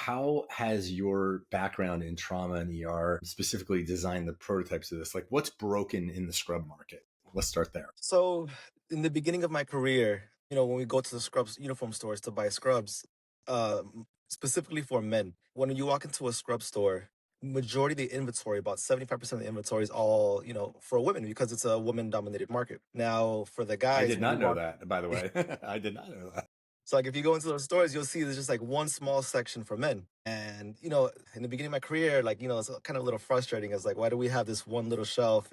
how has your background in trauma and ER specifically designed the prototypes of this? Like, what's broken in the scrub market? Let's start there. So in the beginning of my career, when we go to the scrubs uniform stores to buy scrubs, specifically for men, when you walk into a scrub store, majority of the inventory, about 75% of the inventory is all, for women because it's a woman dominated market. Now for the I guys, did when you not know walk that, by the way. I did not know that. so like if you go into those stores, you'll see there's just like one small section for men. And, in the beginning of my career, like, it's kind of a little frustrating. It's like, why do we have this one little shelf,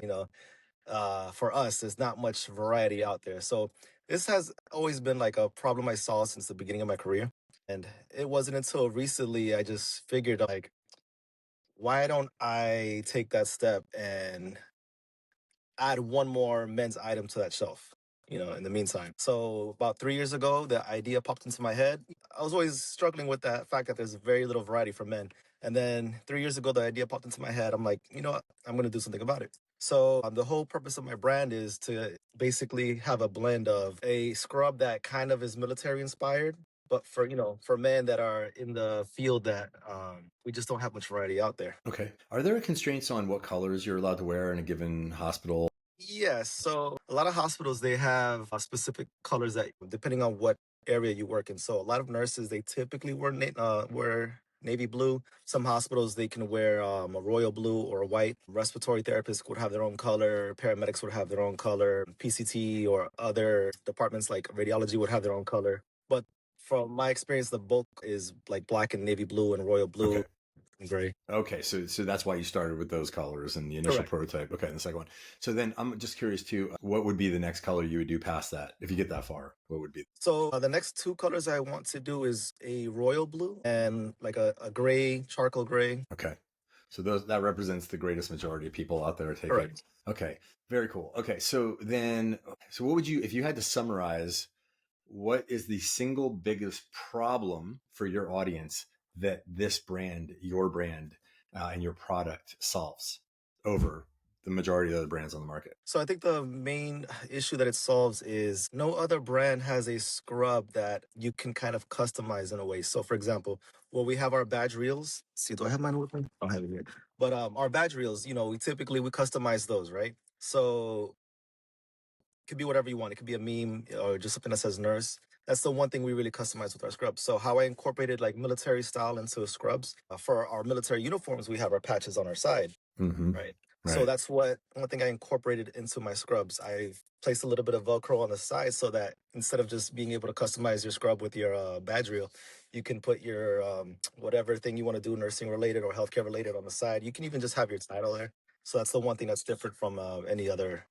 for us, there's not much variety out there. So this has always been like a problem I saw since the beginning of my career. And it wasn't until recently I just figured like, why don't I take that step and add one more men's item to that shelf, in the meantime. So about 3 years ago, the idea popped into my head. I was always struggling with that fact that there's very little variety for men. And then 3 years ago, the idea popped into my head. I'm like, you know what? I'm going to do something about it. So the whole purpose of my brand is to basically have a blend of a scrub that kind of is military inspired, but for men that are in the field that we just don't have much variety out there. Okay. Are there constraints on what colors you're allowed to wear in a given hospital? Yes. So a lot of hospitals, they have specific colors that depending on what area you work in. So a lot of nurses, they typically wear navy blue. Some hospitals, they can wear a royal blue or a white. Respiratory therapists would have their own color. Paramedics would have their own color. PCT or other departments like radiology would have their own color. But from my experience, the bulk is like black and navy blue and royal blue Okay. and gray. Okay, so that's why you started with those colors and the initial Correct. prototype. Okay, and the second one. So then I'm just curious too, what would be the next color you would do past that? If you get that far, what would be? So the next two colors I want to do is a royal blue and like a gray, charcoal gray. Okay. So that represents the greatest majority of people out there taking. Correct. Okay, very cool. Okay, so what would you, if you had to summarize, what is the single biggest problem for your audience that this brand, your brand, and your product solves over the majority of the brands on the market? So I think the main issue that it solves is no other brand has a scrub that you can kind of customize in a way. So for example, well, we have our badge reels. See, do I have mine with me? I don't have it here. But our badge reels, we customize those, right? So could be whatever you want. It could be a meme or just something that says nurse. That's the one thing we really customize with our scrubs. So how I incorporated like military style into scrubs for our military uniforms, we have our patches on our side, Mm-hmm. right? So Right. that's one thing I incorporated into my scrubs. I placed a little bit of Velcro on the side so that instead of just being able to customize your scrub with your badge reel, you can put your whatever thing you want to do, nursing related or healthcare related on the side. You can even just have your title there. So that's the one thing that's different from any other